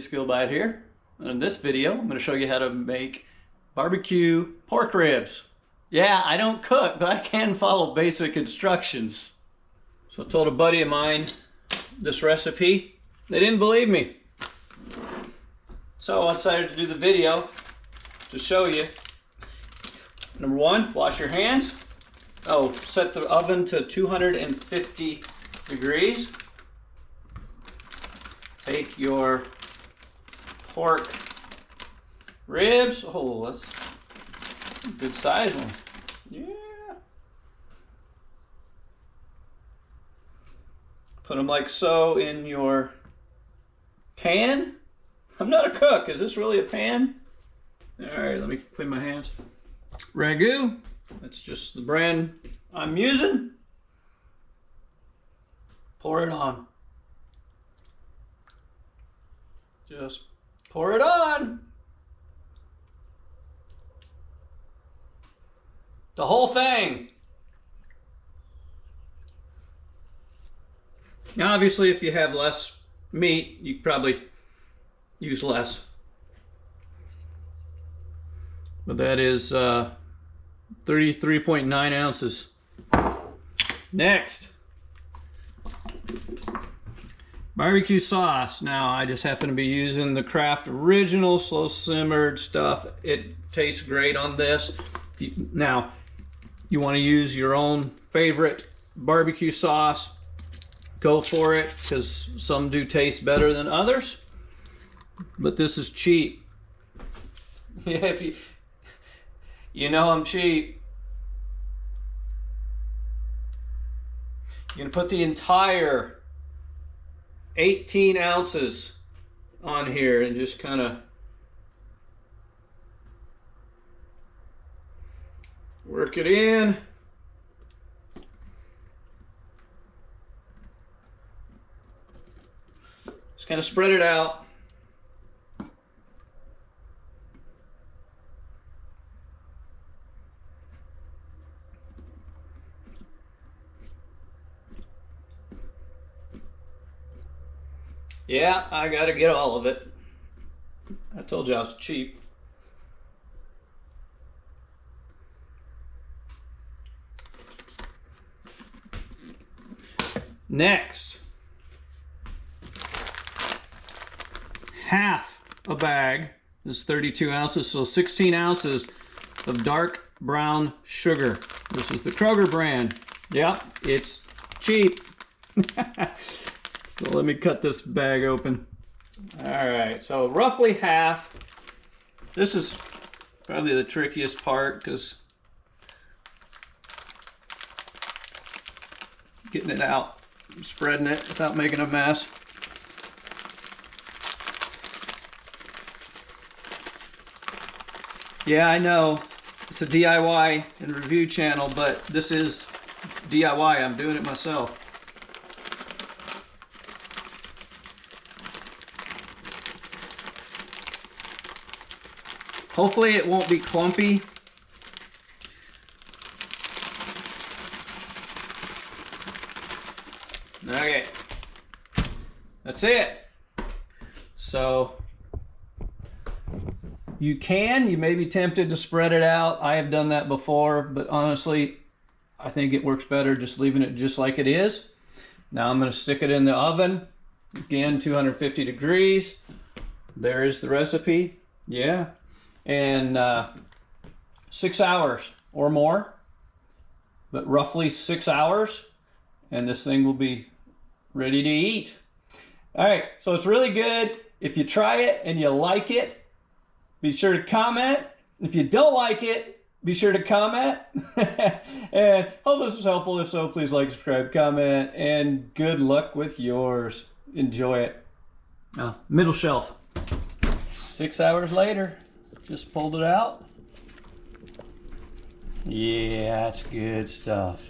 Skill Bite here. In this video, I'm going to show you how to make barbecue pork ribs. Yeah, I don't cook, but I can follow basic instructions. So I told a buddy of mine this recipe. They didn't believe me. So I decided to do the video to show you. Number one, wash your hands. Oh, set the oven to 250 degrees. Take your pork ribs. Oh, that's a good size one. Yeah. Put them like so in your pan. I'm not a cook. Is this really a pan? All right, let me clean my hands. Ragu. That's just the brand I'm using. Pour it on. Just pour it on. The whole thing. Now, obviously, if you have less meat, you probably use less. But that is 33.9 ounces. Next, barbecue sauce. Now, I just happen to be using the Kraft original slow simmered stuff. It tastes great on this. Now, you want to use your own favorite barbecue sauce, go for it, because some do taste better than others. But this is cheap. Yeah, if you know I'm cheap. You're gonna put the entire 18 ounces on here and just kind of work it in. Just kind of spread it out. Yeah, I gotta get all of it. I told you I was cheap. Next, half a bag is 32 ounces, so 16 ounces of dark brown sugar. This is the Kroger brand. Yep, it's cheap. So let me cut this bag open. All right, so roughly half. This is probably the trickiest part because getting it out, spreading it without making a mess. Yeah, I know it's a DIY and review channel, but this is DIY. I'm doing it myself. Hopefully it won't be clumpy. Okay, that's it. So you may be tempted to spread it out. I have done that before, but honestly, I think it works better just leaving it just like it is. Now I'm going to stick it in the oven. Again, 250 degrees. There is the recipe. Yeah. And 6 hours or more, but roughly 6 hours, and this thing will be ready to eat. All right, so it's really good. If you try it and you like it, be sure to comment. If you don't like it, be sure to comment. And hope this was helpful. If so, please like, subscribe, comment, and good luck with yours. Enjoy it. Middle shelf. 6 hours later. Just pulled it out. Yeah, that's good stuff.